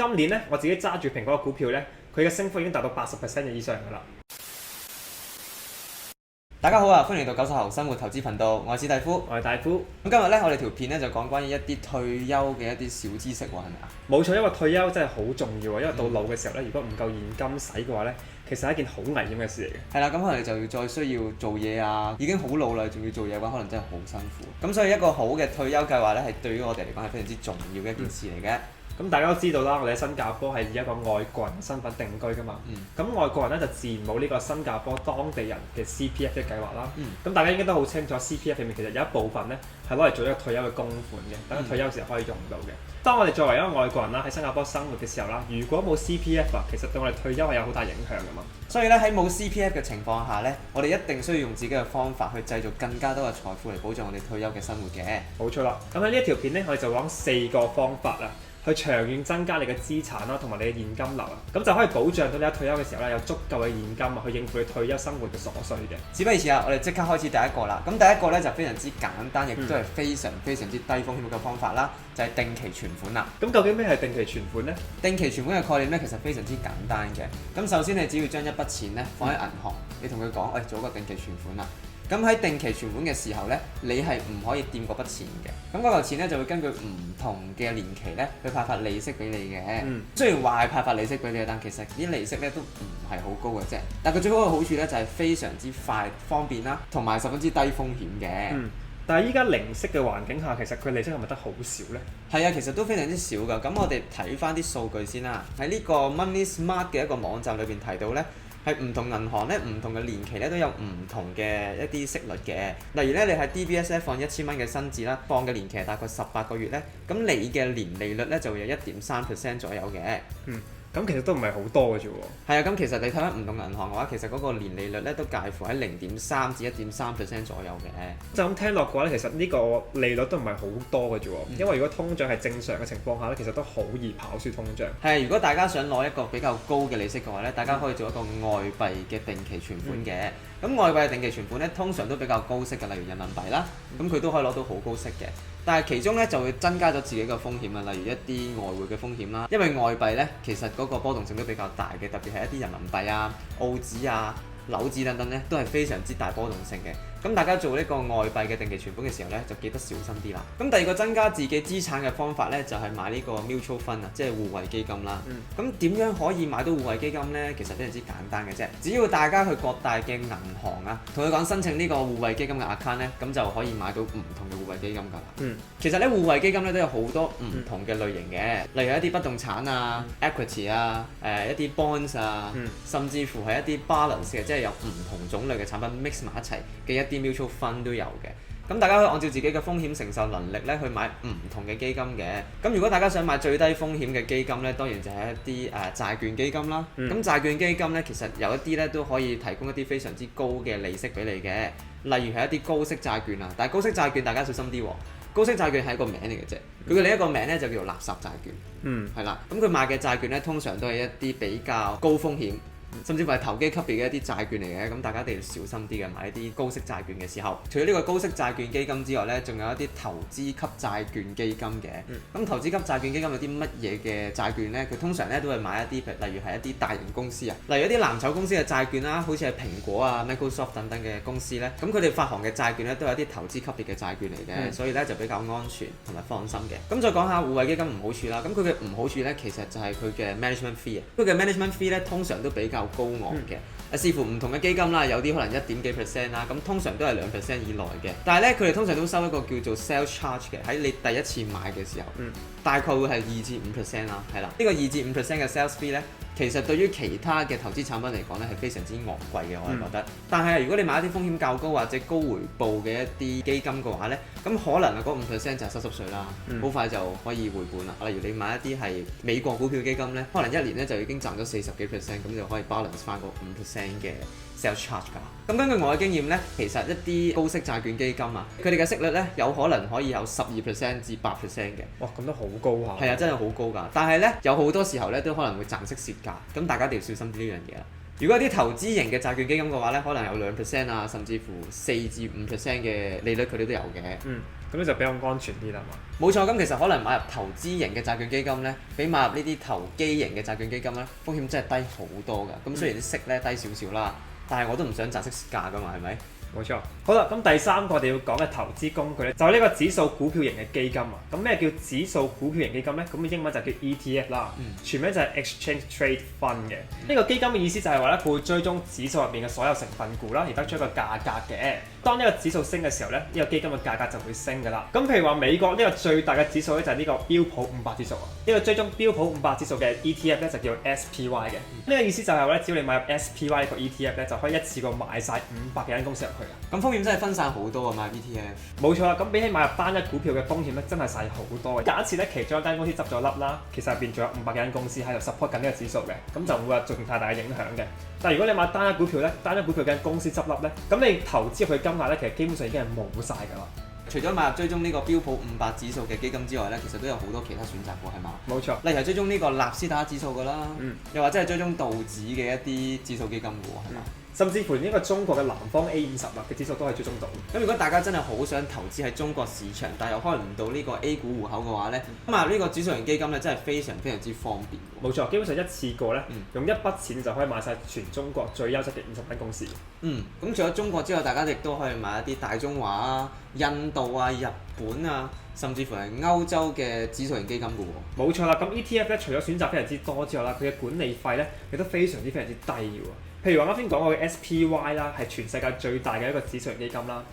今年咧，我自己揸住蘋果嘅股票咧，佢嘅升幅已經達到80%以上㗎啦。大家好啊，歡迎嚟到90後生活投資頻道，我係史蒂夫。我係大夫。咁今日咧，我哋條片咧就講關於一啲退休嘅一啲小知識喎，係咪啊？冇錯，因為退休真係好重要啊，因為到老嘅時候咧，如果唔夠現金使嘅話咧，其實係一件好危險嘅事嚟嘅。係啦，咁可能你就要再需要做嘢啊，已經好老啦，仲要做嘢嘅話，可能真係好辛苦。咁所以一個好嘅退休計劃咧，係對於我哋嚟講係非常之重要嘅一件事嚟嘅。咁大家都知道啦，我哋喺新加坡係以一個外國人身份定居㗎嘛。咁外國人咧就自然冇呢個新加坡當地人嘅 CPF 嘅計劃啦。咁大家應該都好清楚 CPF 入面其實有一部分咧係攞嚟做一個退休嘅供款嘅，等佢退休時候可以用到嘅。當我哋作為一個外國人啦，喺新加坡生活嘅時候啦，如果冇 CPF 啊，其實對我哋退休係有好大影響㗎嘛。所以咧喺冇 CPF 嘅情況下咧，我哋一定需要用自己嘅方法去製造更加多嘅財富嚟保障我哋退休嘅生活嘅。冇錯啦。咁喺呢一條片咧，我哋就講4個方法啦。去長遠增加你嘅資產啦，同埋你嘅現金流啊，咁就可以保障到你喺退休嘅時候咧有足夠嘅現金啊，去應付你退休生活嘅所需嘅。事不宜遲啊，我哋即刻開始第一個啦。咁第一個咧就非常之簡單，亦都係非常之低風險嘅方法啦，就係定期存款啦。咁究竟咩係定期存款呢？定期存款嘅概念咧其實非常之簡單嘅。咁首先你只要將一筆錢咧放喺銀行，你同佢講，喂，做一個定期存款啦。咁喺定期存款嘅時候咧，你係唔可以掂嗰筆錢嘅。咁嗰嚿錢咧就會根據唔同嘅年期咧去派發利息俾你嘅。雖然話係派發利息俾你，但其實啲利息咧都唔係好高嘅啫。但佢最好嘅好處咧就係非常之快方便啦，同埋十分之低風險嘅。但係依家零息嘅環境下，其實佢利息係咪得好少呢？係啊，其實都非常之少㗎。咁我哋睇翻啲數據先啦。喺呢個 Money Smart 嘅一個網站裏邊提到咧，係唔同銀行咧，唔同嘅年期咧都有唔同嘅一啲息率嘅。例如咧，你喺 DBS 咧放1000蚊嘅新紙啦，放嘅年期係大概18個月咧，咁你嘅年利率咧就會有1.3% 左右嘅。咁其實都唔係好多嘅啫喎。係啊，咁其實你睇翻唔同銀行嘅話，其實嗰個年利率咧都介乎喺0.3至1.3% 左右嘅。就咁聽落嘅話咧，其實呢個利率都唔係好多嘅啫喎。因為如果通脹係正常嘅情況下咧，其實都好易跑輸通脹。係，如果大家想攞一個比較高嘅利息嘅話咧，大家可以做一個外幣嘅定期存款嘅。咁外幣嘅定期存款咧，通常都比較高息嘅，例如人民幣啦，咁佢都可以攞到好高息嘅。但係其中咧就會增加咗自己嘅風險啊，例如一啲外匯嘅風險啦，因為外幣咧其實嗰個波動性都比較大嘅，特別係一啲人民幣啊、澳紙啊、紐紙等等咧，都係非常之大波動性嘅。咁大家做呢個外幣嘅定期存款嘅時候咧，就記得小心啲啦。咁第二個增加自己資產嘅方法咧，就係買呢個 mutual fund 啊，即係互惠基金啦。咁點樣可以買到互惠基金咧？其實非常之簡單嘅啫，只要大家去各大嘅銀行啊，同佢講申請呢個互惠基金嘅 account 咧，咁就可以買到唔同嘅互惠基金㗎啦。其實咧互惠基金咧都有好多唔同嘅類型嘅，例如一啲不動產啊、equity 啊、一啲 bonds 啊，甚至乎係一啲 balance 嘅，即係有唔同種類嘅產品 mix 埋一齊嘅一啲 mutual fund 都有嘅。咁大家可以按照自己嘅風險承受能力咧去買唔同嘅基金嘅。咁如果大家想買最低風險嘅基金咧，當然就係一啲債券基金啦。咁債券基金咧，其實有一啲咧都可以提供一啲非常之高嘅利息俾你嘅，例如係一啲高息債券啊。但係高息債券大家小心啲喎，高息債券係一個名嚟嘅啫，佢嘅另一個名咧就叫做垃圾債券。係啦，咁佢賣嘅債券咧通常都係一啲比較高風險，甚至乎係投機級別嘅一啲債券嚟嘅，咁大家一定要小心啲嘅，買一啲高息債券嘅時候。除咗呢個高息債券基金之外咧，仲有一啲投資級債券基金嘅。咁投資級債券基金有啲乜嘢嘅債券咧？佢通常咧都係買一啲，例如係一啲大型公司啊，例如一啲藍籌公司嘅債券啦，好似係蘋果啊、Microsoft 等等嘅公司咧。咁佢哋發行嘅債券咧都係一啲投資級別嘅債券嚟嘅，所以咧就比較安全同埋放心嘅。咁再講下互惠基金唔好處啦。咁佢嘅唔好處咧，其實就係佢嘅 management fee 啊。佢嘅 management fee 咧通常都比較高昂嘅。視乎唔同嘅基金啦，有啲可能1點幾%啦，咁通常都係2% 以內嘅。但係咧，佢哋通常都收一個叫做 sales charge 嘅，喺你第一次買嘅時候，大概會係2至5%啦，係啦。呢個2至5% 嘅 sales fee 咧，其實對於其他嘅投資產品嚟講咧係非常之昂貴嘅，我係覺得。但係如果你買一啲風險較高或者高回報嘅一啲基金嘅話咧，咁可能嗰5%就係濕水啦，好快就可以回本啦。例如你買一啲係美國股票基金咧，可能1年咧就已經賺咗40幾%，咁就可以 balance 翻個5%嘅 sales charge 㗎。咁根據我嘅經驗咧，其實一啲高息債券基金啊，佢哋嘅息率咧有可能可以有12% 至8%嘅。哇，咁都好高下。係啊，真係好高㗎。但係咧，有好多時候咧都可能會賺息蝕價，咁大家一定要小心啲呢樣嘢啦。如果啲投資型嘅債券基金嘅話咧，可能有2%啊，甚至乎4至5%嘅利率佢哋都有嘅。咁咧就比較安全啲啦嘛。冇錯，咁其實可能買入投資型嘅債券基金咧，比買入呢啲投機型嘅債券基金咧，風險真係低好多㗎。咁雖然啲息咧低少少啦，但係我都唔想賺息蝕價㗎嘛，係咪？冇錯，好啦，咁第三個我哋要講嘅投資工具咧，就係呢個指數股票型嘅基金啊。咁咩叫指數股票型基金咧？咁英文就叫 ETF 啦，全名就係 Exchange Trade Fund 嘅。呢個基金嘅意思就係話咧，佢會追蹤指數入面嘅所有成分股啦，而得出一個價格嘅。當呢個指數升嘅時候咧，呢個基金嘅價格就會升㗎啦。咁譬如話美國呢個最大嘅指數咧就係呢個標普500指數啊。呢個追蹤標普500指數嘅 ETF 咧就叫 SPY 嘅。呢個意思就係話咧，只要你買入 SPY 呢個 ETF 咧，就可以一次過買晒500幾間公司入去啊。咁風險真係分散好多啊，買 ETF。冇錯啦，咁比起買入單一股票嘅風險咧，真係細好多嘅。假設咧其中一間公司執咗笠啦，其實入邊仲有500幾間公司喺度 support 緊呢個指數嘅，咁就唔會話造成太大嘅影響嘅。但係如果你買單一股票咧，單一股票嘅公司執笠咧，咁你投資入去金額咧，其實基本上已經係冇晒㗎啦。除咗買入追蹤呢個標普500指數嘅基金之外咧，其實都有好多其他選擇喎，係嘛？冇錯，例如係追蹤呢個納斯達克指數㗎啦，又或者係追蹤道指嘅一啲指數基金㗎喎，係嘛？甚至乎呢個中國嘅南方 A50嘅指數都係追蹤到。咁如果大家真係好想投資喺中國市場，但係又開唔到呢個 A 股戶口嘅話咧，咁啊呢個指數型基金咧真係非常非常之方便。冇錯，基本上一次過咧，用一筆錢就可以買晒全中國最優質嘅50間公司。咁除咗中國之外，大家亦都可以買一啲大中華啊、印度啊、日本啊，甚至乎係歐洲嘅指數型基金㗎喎。冇錯啦，咁 ETF 咧除咗選擇非常之多之外啦，佢嘅管理費咧亦都非常之低嘅喎。譬如話啱先講過嘅 SPY 啦，係全世界最大嘅一個指數型基金啦。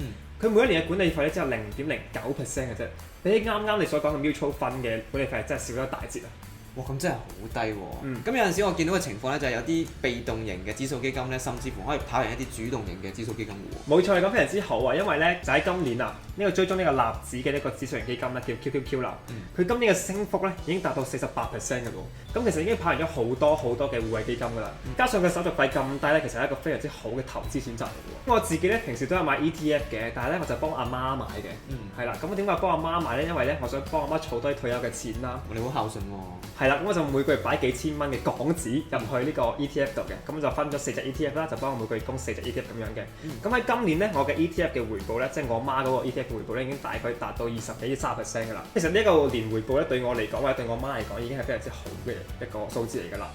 佢每一年嘅管理費咧只有0.09% 嘅啫，比起啱啱你所講嘅 mutual fund 嘅管理費真係少咗一大截啊！哇，咁真係好低喎！咁有陣時我見到嘅情況咧，就係有啲被動型嘅指數基金咧，甚至乎可以跑贏一啲主動型嘅指數基金嘅喎。冇錯，你講非常之好啊！因為咧就喺今年啊，呢個追蹤呢個納指嘅呢個指數型基金咧叫 QQQ 啦，佢今年嘅升幅咧已經達到48%嘅喎。咁其實已經跑贏咗好多好多嘅互惠基金㗎啦。加上佢手續費咁低咧，其實係一個非常之好嘅投資選擇嚟嘅喎。我自己咧平時都有買 ETF 嘅，但係咧我就幫阿媽買嘅。係啦，咁點解幫阿媽買咧？因為咧我想幫阿媽儲多啲退休嘅錢啦。你好孝順喎。係啦，咁我就每個月擺幾千蚊嘅港紙入去呢個 ETF 度嘅，咁就分咗4隻 ETF 啦，就幫我每個月供4隻 ETF 咁樣嘅。咁喺今年咧，我嘅 ETF 嘅回報咧，即係我媽嗰個 ETF 回報咧，已經大概達到20幾至30% 㗎啦。其實呢一個年回報咧，對我嚟講或者對我媽嚟講，已經係非常之好嘅一個數字嚟㗎啦。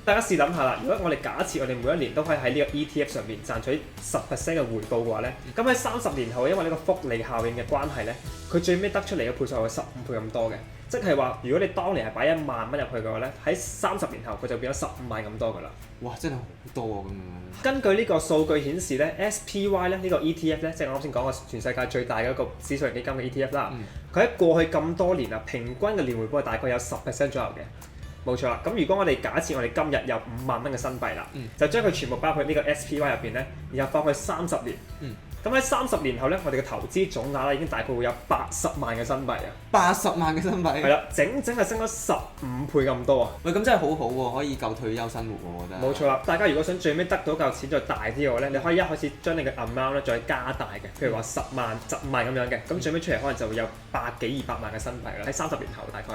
大家試諗下啦，如果我哋假設我哋每一年都可以喺呢個 ETF 上面賺取10% 嘅回報嘅話咧，咁喺30年後，因為呢個複利效應嘅關係咧，佢最尾得出嚟嘅倍數係15倍咁多嘅。即係話，如果你當年係擺1萬蚊入去嘅話咧，喺30年後佢就變咗15萬咁多㗎啦。哇！真係好多啊咁樣。根據呢個數據顯示咧，SPY 咧呢個 ETF 咧，即係我啱先講嘅全世界最大嘅一個指數型基金嘅 ETF 啦。佢喺過去咁多年啊，平均嘅年回報係大概有10% 左右嘅。冇錯啦，咁如果我哋假設我哋今日有5萬蚊嘅新幣啦，就將佢全部包括呢個 SPY 入邊咧，然後放去30年。咁喺30年後咧，我哋嘅投資總額咧已經大概會有80萬嘅新幣啊！80萬嘅新幣。係啦，整整係升咗15倍咁多啊！喂，咁真係好好喎，可以夠退休生活喎，我覺得。冇錯啦，大家如果想最尾得到嚿錢再大啲嘅話咧，你可以一開始將你嘅 amount 咧再加大嘅，譬如話10萬、15萬咁樣嘅，咁最尾出嚟可能就會有100幾200萬嘅新幣啦。喺30年後大概。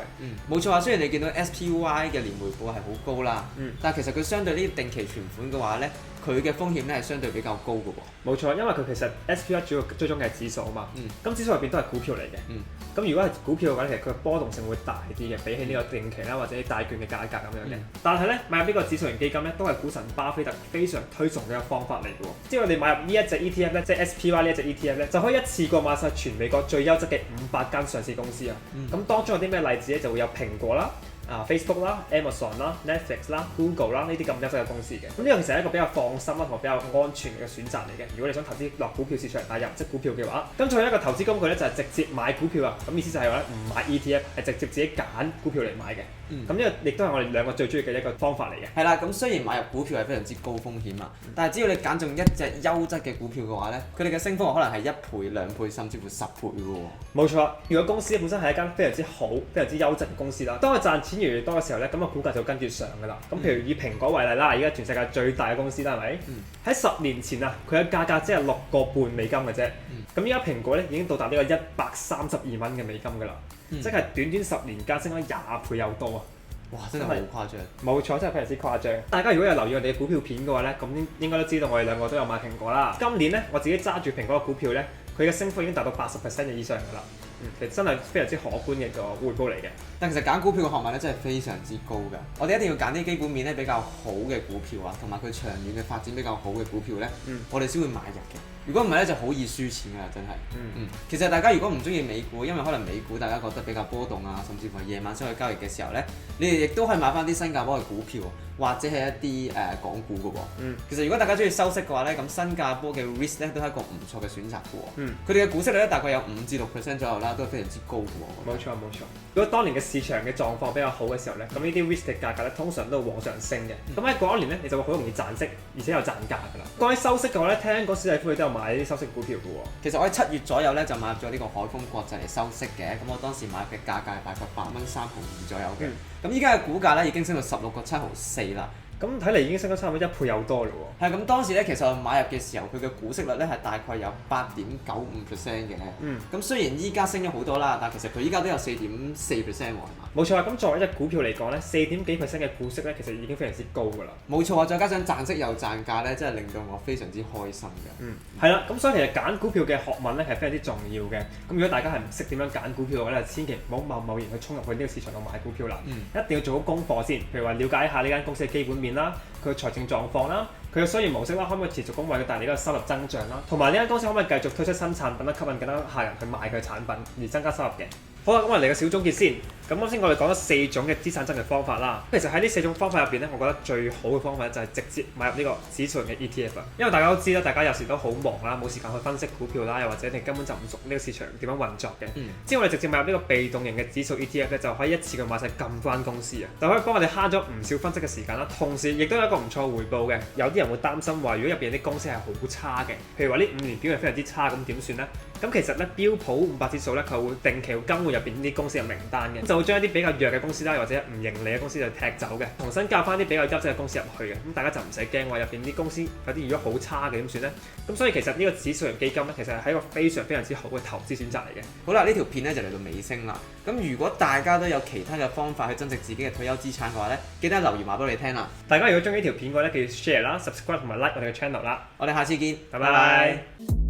冇錯啊，雖然你見到 SPY 嘅年回報係好高啦，但係其實佢相對呢啲定期存款嘅話咧，佢嘅風險咧係相對比較高嘅喎。冇錯，因為佢其實 SPY 主要追蹤嘅係指數啊嘛，咁指數入邊都係股票嚟嘅，咁如果係股票嘅話，其實佢嘅波動性會大啲嘅，比起呢個定期啦或者啲債券嘅價格咁樣嘅。但係咧買入呢個指數型基金咧，都係股神巴菲特非常推崇嘅一個方法嚟嘅喎。即係我哋買入呢一隻 ETF 咧，即係 SPY 呢一隻 ETF 咧，就可以一次過買晒全美國最優質嘅500間上市公司啊。咁當中有啲咩例子咧，就會有蘋果啦。Facebook 啦、Amazon 啦、Netflix 啦、Google 啦呢啲咁優質嘅公司嘅，咁呢個其實係一個比較放心啦同埋比較安全嘅選擇嚟嘅。如果你想投資落股票市場但係又唔識股票嘅話，咁仲有一個投資工具咧就係直接買股票啊。咁意思就係話咧唔買 ETF，係直接自己揀股票嚟買嘅。咁呢個亦都係我哋兩個最中意嘅一個方法嚟嘅。係啦，咁雖然買入股票係非常之高風險啊，但係只要你揀中一隻優質嘅股票嘅話咧，佢哋嘅升幅可能係1倍、2倍甚至乎10倍嘅喎。冇錯，如果公司本身係一間非常之好、非常之優質嘅公司啦，當佢賺錢越嚟越多嘅時候咧，咁個股價就會跟住上㗎啦。咁譬如以蘋果為例啦，而家全世界最大嘅公司啦，係咪？喺10年前啊，佢嘅價格只係6個半美金嘅啫。咁依家蘋果咧已經到達呢個132蚊嘅美金㗎啦，即係短短10年間升咗20倍有多啊！哇！真係好誇張。冇錯，真係非常之誇張。大家如果有留意我哋嘅股票片嘅話咧，咁應該都知道我哋兩個都有買蘋果啦。今年咧，我自己揸住蘋果嘅股票咧，佢嘅升幅已經達到80% 以上㗎啦。其實真係非常之可觀嘅個回報嚟嘅。但其實揀股票嘅學問咧真係非常之高㗎，我哋一定要揀啲基本面咧比較好嘅股票啊，同埋佢長遠嘅發展比較好嘅股票咧，我哋先會買入嘅。如果唔係咧，就好易輸錢㗎啦，真係。其實大家如果唔中意美股，因為可能美股大家覺得比較波動啊，甚至乎係夜晚先去交易嘅時候咧，你哋亦都可以買翻啲新加坡嘅股票，或者係一啲港股㗎喎。其實如果大家中意收息嘅話咧，咁新加坡嘅 REITs 咧都係一個唔錯嘅選擇㗎喎。佢哋嘅股息率咧大概有5至6% 左右啦，都係非常之高㗎喎。冇錯冇錯。如果當年嘅市場嘅狀況比較好嘅時候咧，咁呢啲 REITs 嘅價格咧通常都會往上升嘅。咁喺嗰一年咧，你就會好容易賺息，而且又賺價㗎啦。講起收息嘅話咧，聽講史蒂夫你都有買啲收息股票。其實我喺7月左右咧就買入咗呢個海豐國際嚟收息嘅，咁我當時買入嘅價格係大概8蚊3毫2左右嘅，咁依家嘅股價咧已經升到16個7毫4啦。咁睇嚟已經升咗差唔多1倍有多嘞喎。係咁，當時咧其實我買入嘅時候，佢嘅股息率咧係大概有8.95% 嘅。咁雖然依家升咗好多啦，但其實佢依家都有4.4% 喎，係嘛？冇錯啊！咁作為一隻股票嚟講咧，4點幾% 嘅股息咧，其實已經非常之高㗎啦。冇錯啊！再加上賺息又賺價咧，真係令到我非常之開心嘅。係啦，咁所以其實揀股票嘅學問咧係非常之重要嘅。咁如果大家係唔識點樣揀股票嘅話咧，千祈唔好貿然去衝入去呢個市場度買股票啦。一定要做好功課先，譬如話了解一下呢間公司嘅基本面啦，佢嘅財政狀況啦，佢嘅商業模式啦，可唔可以持續咁為佢帶嚟呢個收入增長啦，同埋呢間公司可唔可以繼續推出新產品啦，吸引更多客人去買佢嘅產品而增加收入嘅。好啦，咁我嚟個小總結先。咁啱先我哋講咗4種嘅資產增值方法啦。其實喺呢4種方法入邊咧，我覺得最好嘅方法就係直接買入呢個指數型嘅 ETF 啊。因為大家都知啦，大家有時都好忙啦，冇時間去分析股票啦，又或者你根本就唔熟呢個市場點樣運作嘅。只要我哋直接買入呢個被動型嘅指數 ETF 咧，就可以一次過買晒咁多間公司啊，就可以幫我哋慳咗唔少分析嘅時間啦。同時亦都有一個唔錯回報嘅。有啲人會擔心話，如果入邊啲公司係好差嘅，譬如話呢5年表現非常之差，咁點算呢？咁其實咧標普500指數咧，佢會定期更換入邊啲公司嘅名單嘅，就會將一啲比較弱嘅公司啦，或者唔盈利嘅公司就踢走嘅，重新加翻啲比較優質嘅公司入去嘅。咁大家就唔使驚話入邊啲公司有啲如果好差嘅點算呢？咁所以其實呢個指數型基金咧，其實係一個非常非常之好嘅投資選擇嚟嘅。好啦，呢條片咧就嚟到尾聲啦。咁如果大家都有其他嘅方法去增值自己嘅退休資產嘅話咧，記得留言話俾我哋聽啦。大家如果中意呢條片嘅話咧，記住 share 啦、subscribe 同埋 like 我哋嘅 channel 啦。我哋下次見，拜拜。